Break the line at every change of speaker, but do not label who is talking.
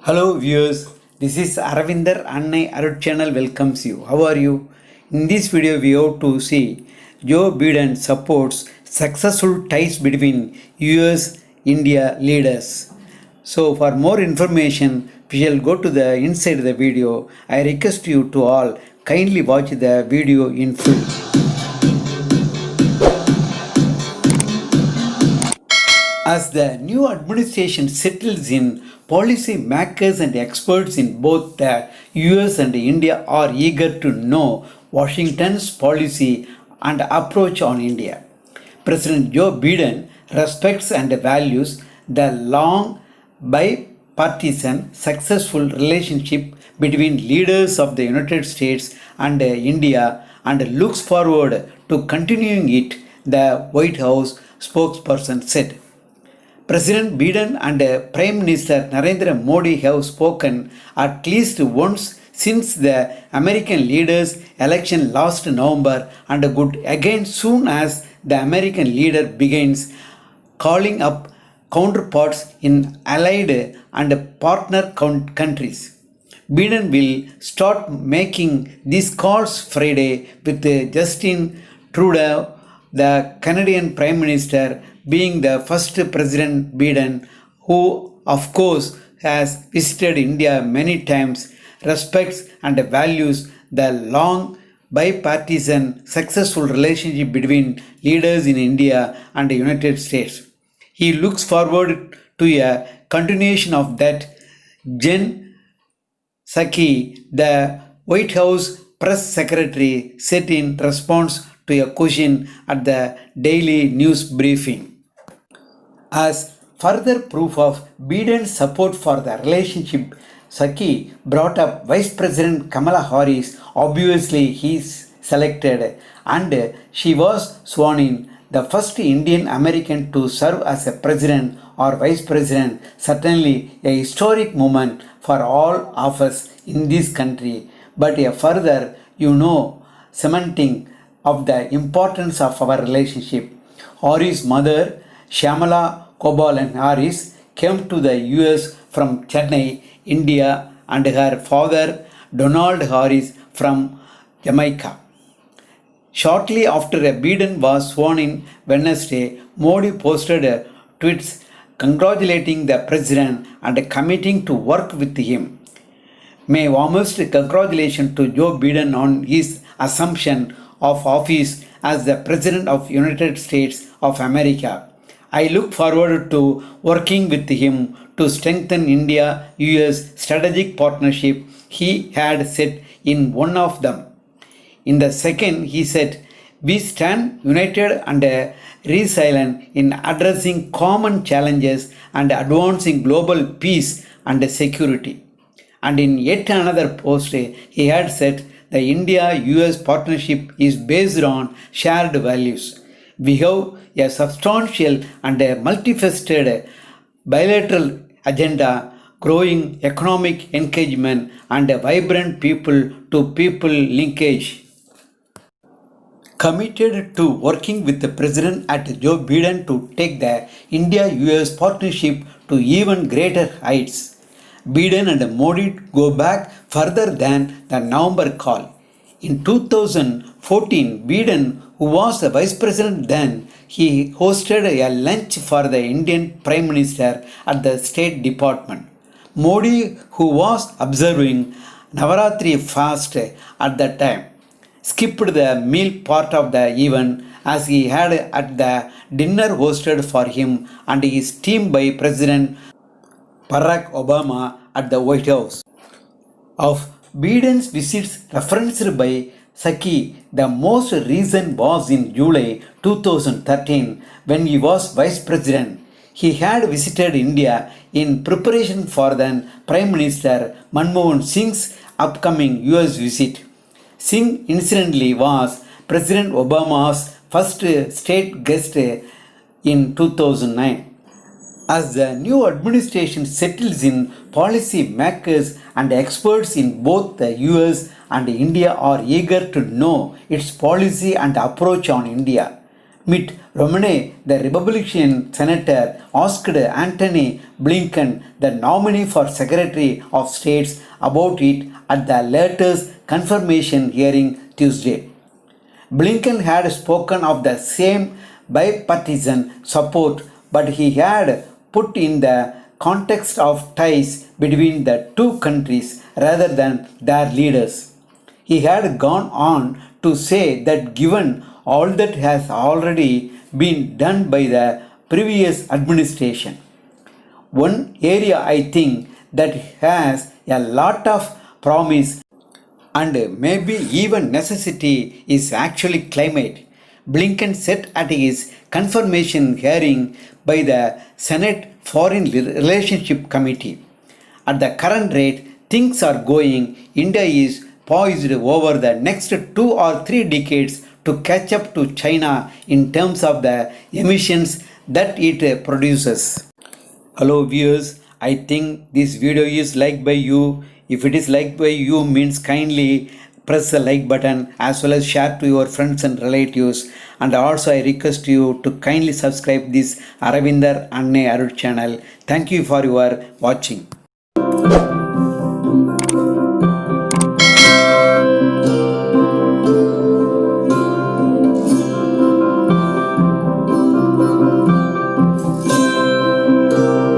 Hello viewers, this is Aravindar. Annai Arul channel welcomes you. How are you? In this video we have to see Joe Biden supports successful ties between US-India leaders. So for more information we shall go to the inside the video. I request you to all kindly watch the video in full. As the new administration settles in, policy makers and experts in both the US and India are eager to know Washington's policy and approach on India. President Joe Biden respects and values the long bipartisan successful relationship between leaders of the United States and India and looks forward to continuing it, the White House spokesperson said. President Biden and Prime Minister Narendra Modi have spoken at least once since the American leaders' election last November and could again soon as the American leader begins calling up counterparts in allied and partner countries. Biden will start making these calls Friday with Justin Trudeau, the Canadian Prime Minister, being the first President Biden, who of course has visited India many times, respects and values the long bipartisan successful relationship between leaders in India and the United States. He looks forward to a continuation of that. Jen Psaki, the White House press secretary, said in response to a question at the daily news briefing. As further proof of Biden's support for the relationship, Psaki brought up Vice President Kamala Harris. Obviously, he is selected and she was sworn in, the first Indian American to serve as a president or vice president. Certainly a historic moment for all of us in this country, but a further, cementing of the importance of our relationship. Harris' mother, Shyamala Kobalan Harris, came to the US from Chennai, India, and her father, Donald Harris, from Jamaica. Shortly after Biden was sworn in Wednesday, Modi posted tweets congratulating the president and committing to work with him. My warmest congratulations to Joe Biden on his assumption of office as the President of the United States of America. I look forward to working with him to strengthen India-US strategic partnership, he had said in one of them. In the second, he said, we stand united and resilient in addressing common challenges and advancing global peace and security. And in yet another post, he had said, the India-US partnership is based on shared values. We have a substantial and multifaceted bilateral agenda, growing economic engagement and a vibrant people-to-people linkage. Committed to working with the President at Joe Biden to take the India-US partnership to even greater heights. Biden and Modi go back further than the November call. In 2014, Biden, who was the vice president then, he hosted a lunch for the Indian Prime Minister at the State Department. Modi, who was observing Navaratri fast at that time, skipped the meal part of the event as he had at the dinner hosted for him and his team by President Barack Obama at the White House. Of Biden's visits referenced by Psaki, the most recent was in July 2013 when he was vice president. He had visited India in preparation for then Prime Minister Manmohan Singh's upcoming US visit. Singh incidentally was President Obama's first state guest in 2009. As the new administration settles in, policy makers and experts in both the US and India are eager to know its policy and approach on India. Mitt Romney, the Republican senator, asked Antony Blinken, the nominee for Secretary of State, about it at the latter's confirmation hearing Tuesday. Blinken had spoken of the same bipartisan support, but he had put in the context of ties between the two countries rather than their leaders. He had gone on to say that given all that has already been done by the previous administration, one area I think that has a lot of promise and maybe even necessity is actually climate. Blinken said at his confirmation hearing by the Senate Foreign Relationship Committee. At the current rate things are going, India is poised over the next 2 or 3 decades to catch up to China in terms of the emissions that it produces. Hello viewers, I think this video is liked by you. If it is liked by you means kindly press the like button as well as share to your friends and relatives, and also I request you to kindly subscribe this Aravindar Annai Arul channel. Thank you for your watching.